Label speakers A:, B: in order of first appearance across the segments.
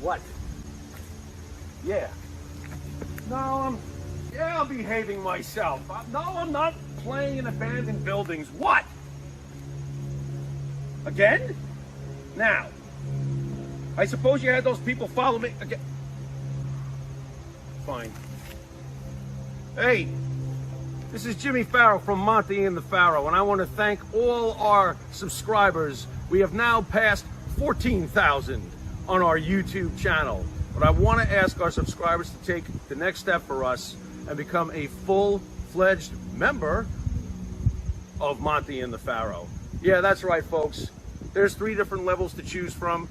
A: What? Yeah. No, I'm behaving myself. No, I'm not playing in abandoned buildings. What? Again? Now, I suppose you had those people follow me again. Fine. Hey, this is Jimmy Farrow from Monty and the Pharaoh, and I want to thank all our subscribers. We have now passed 14,000 on our YouTube channel. But I want to ask our subscribers to take the next step for us and become a full-fledged member of Monty and the Pharaoh. Yeah, that's right, folks. There's 3 different levels to choose from.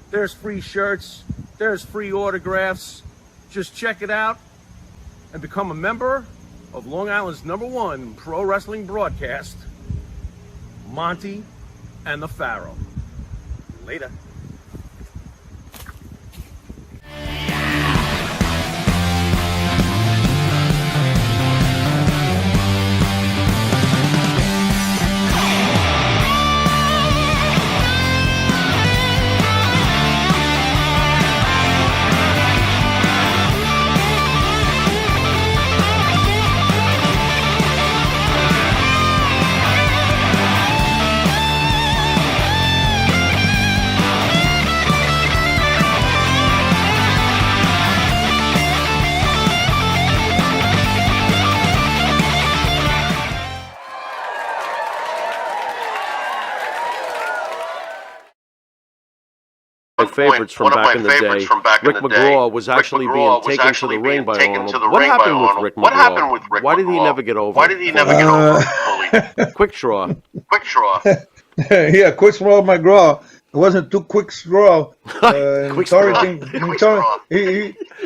A: There's free shirts. There's free autographs. Just check it out and become a member of Long Island's #1 pro wrestling broadcast, Monty and the Pharaoh. Later. Favorites from back in the day. Rick McGraw was actually being taken to the ring by Arnold. What happened with Rick McGraw? Why did he never get over? Quick straw.
B: Yeah, quick straw McGraw. It wasn't too quick straw.
A: Quick straw.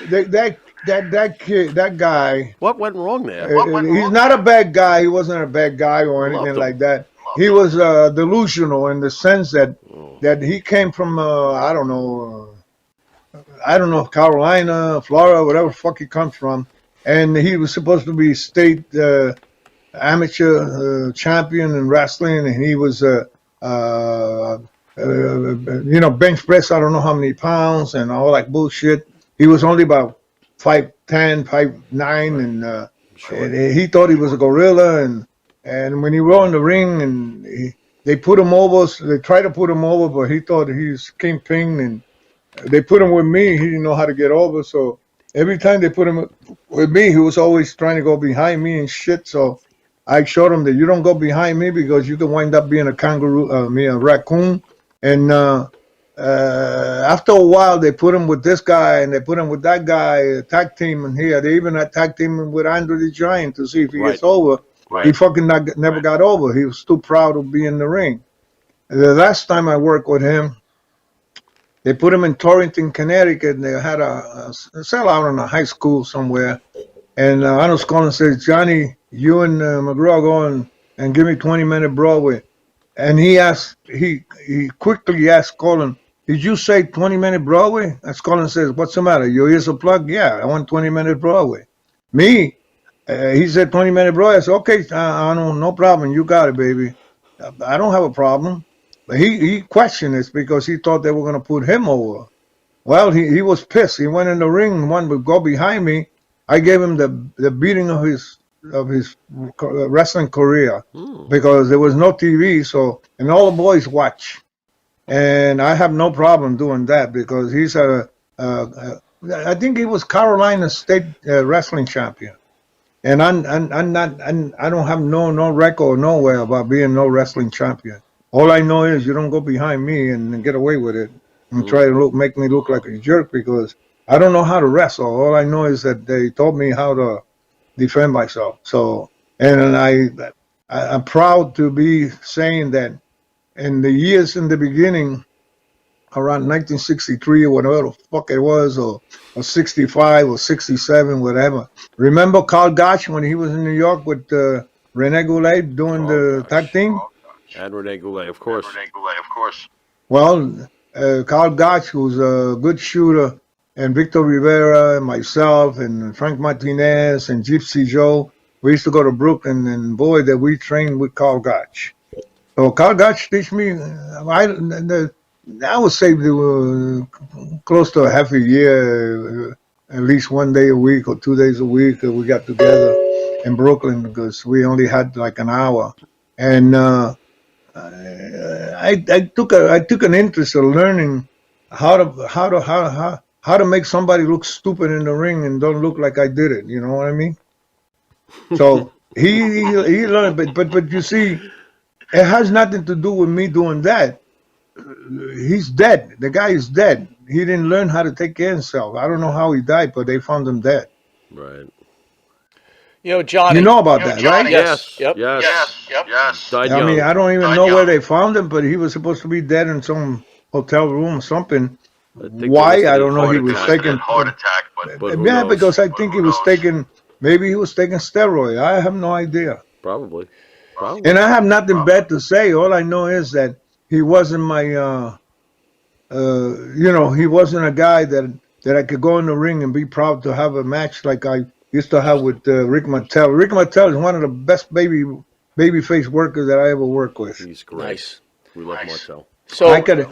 B: That kid, that guy.
A: What went wrong there?
B: He's not a bad guy. He wasn't a bad guy or anything like that. He was delusional in the sense that he came from I don't know, Carolina, Florida, whatever the fuck he comes from, and he was supposed to be state amateur champion in wrestling, and he was bench press I don't know how many pounds and all that bullshit. He was only about 5'10", 5'9", and he thought he was a gorilla, and when he rolled in the ring, and they put him over, so they tried to put him over, but he thought he was kingpin, and they put him with me. He didn't know how to get over, so every time they put him with me, he was always trying to go behind me and shit. So I showed him that you don't go behind me because you can wind up being a kangaroo, a raccoon. And after a while, they put him with this guy, and they put him with that guy, tag team in here. They even tag team with Andre the Giant to see if he gets over. Right. He fucking never got over. He was too proud to be in the ring. The last time I worked with him, they put him in Torrington, Connecticut, and they had a sellout in a high school somewhere. And Arnold Collins says, Johnny, you and McGraw go and give me 20-minute Broadway. And he quickly asked Colin, did you say 20-minute Broadway? As Colin says, what's the matter? Your ears a plug? Yeah, I want 20-minute Broadway. Me? He said 20-minute Broadway. I said, okay, Arnold, no problem. You got it, baby. I don't have a problem. But he questioned this because he thought they were going to put him over. Well, he was pissed. He went in the ring. One would go behind me. I gave him the beating of his wrestling career because there was no TV. So, and all the boys watch. And I have no problem doing that because he's I think he was Carolina State wrestling champion. And I'm not, I don't have no record nowhere about being no wrestling champion. All I know is you don't go behind me and get away with it and try to make me look like a jerk because I don't know how to wrestle. All I know is that they taught me how to defend myself. So, and I'm proud to be saying that in the years in the beginning, around 1963 or whatever the fuck it was, or 65 or 67, whatever. Remember Carl Gotch when he was in New York with Rene Goulet doing the tag team?
A: And Rene Goulet, of course.
B: Well, Carl Gotch, who's a good shooter, and Victor Rivera, and myself, and Frank Martinez, and Gypsy Joe, we used to go to Brooklyn, and boy, that we trained with Carl Gotch. So Carl Gotch teach me, I would say they were close to a half a year, at least 1 day a week or 2 days a week. We got together in Brooklyn because we only had like an hour, and I took an interest in learning how to make somebody look stupid in the ring and don't look like I did it. You know what I mean? So he learned, but you see, it has nothing to do with me doing that. He's dead. The guy is dead. He didn't learn how to take care of himself. I don't know how he died, but they found him dead.
C: Right.
D: You know, Johnny.
B: You know about that, right?
D: Yes. Yep.
C: Yes. Died
B: I
C: young.
B: mean, I don't even know where they found him, but he was supposed to be dead in some hotel room or something. Why? I don't know. He was taking
E: heart attack, but
C: who
B: yeah,
C: knows?
B: because I think he was taking. Maybe he was taking steroid. I have no idea.
C: Probably.
B: And I have nothing bad to say. All I know is that he wasn't my, he wasn't a guy that I could go in the ring and be proud to have a match like I used to have with Rick Martel. Rick Martel is one of the best babyface workers that I ever worked with.
C: He's great.
D: Nice.
C: We love Martel.
D: So
B: I could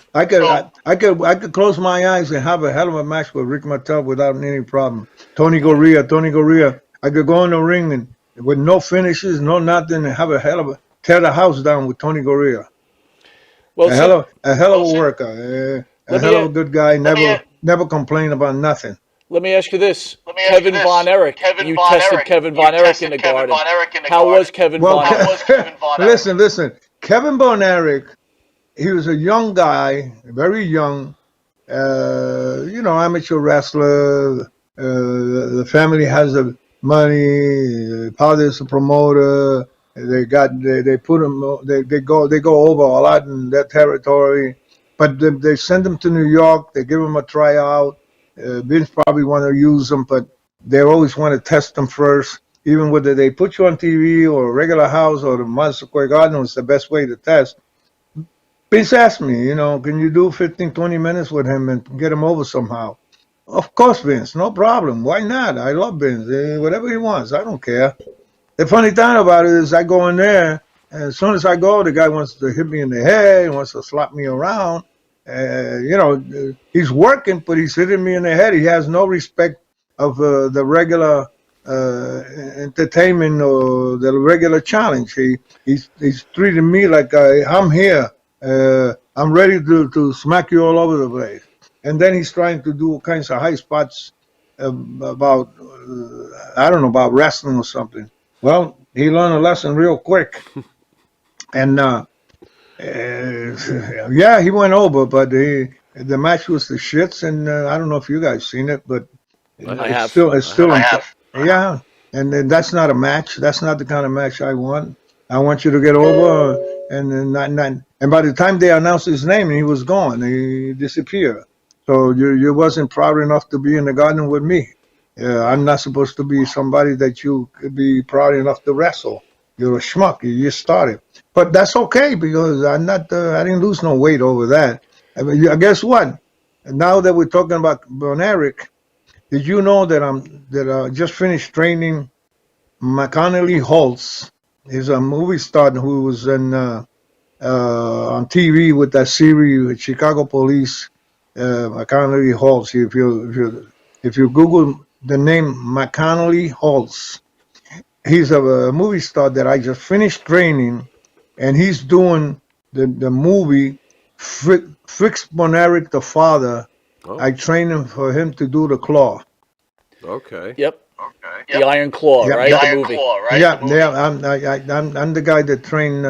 B: close my eyes and have a hell of a match with Rick Martel without any problem. Tony Gurria. I could go in the ring and with no finishes, no nothing, and have a hell of a tear the house down with Tony Gurria.
D: well,
B: A hell of a worker, a hell of a good guy. Never complain about nothing.
D: let me ask you this: Kevin Von Erich. You tested Kevin Von Erich in the garden. How was Kevin Von Erich?
B: Listen. Kevin Von Erich, he was a young guy, very young. Amateur wrestler. The family has the money. Father's a promoter. They put him. They go over a lot in that territory, but they send him to New York. They give him a tryout. Vince probably want to use him, but they always want to test him first. Even whether they put you on TV or a regular house or the Madison Square Garden was the best way to test. Vince asked me, can you do 15, 20 minutes with him and get him over somehow? Of course, Vince, no problem. Why not? I love Vince. Whatever he wants, I don't care. The funny thing about it is I go in there, and as soon as I go, the guy wants to hit me in the head, wants to slap me around. He's working, but he's hitting me in the head. He has no respect of the regular entertainment or the regular challenge. He's treating me like I'm here. I'm ready to smack you all over the place. And then he's trying to do all kinds of high spots about wrestling or something. Well, he learned a lesson real quick. And he went over, but the match was the shits. And I don't know if you guys seen it, but it's still. Yeah, and then that's not a match. That's not the kind of match I want. I want you to get over, and by the time they announced his name, he was gone. He disappeared. So you wasn't proud enough to be in the garden with me. I'm not supposed to be somebody that you could be proud enough to wrestle. You're a schmuck. You just started, but that's okay because I'm not. I didn't lose no weight over that. I mean, guess what? Now that we're talking about Von Erich, did you know that I just finished training McConnelly Holtz? He's a movie star who was on TV with that series with Chicago Police. McConnelly Holtz. If you Google the name McConnelly Holtz, he's a movie star that I just finished training, and he's doing the movie Fritz Von Erich, the father.
C: Oh.
B: I trained him for him to do the claw.
C: Okay.
D: Yep. The Iron Claw, right?
E: The
D: movie.
E: Claw, right?
B: Yeah. I'm the guy that trained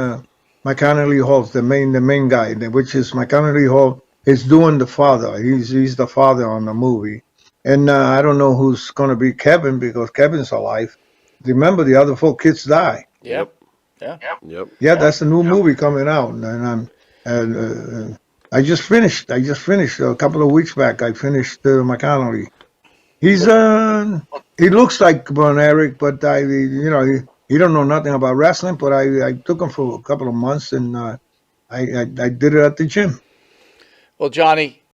B: McConnelly Holtz, the main guy, which is McConnelly Holtz. Is doing the father. He's the father on the movie, and I don't know who's going to be Kevin because Kevin's alive. Remember, the other 4 kids die.
D: Yep.
B: Yeah, that's a new movie coming out, and I just finished. A couple of weeks back. I finished McConnelly. He looks like Von Erich, but he don't know nothing about wrestling. But I took him for a couple of months, and I did it at the gym.
D: Well, Johnny,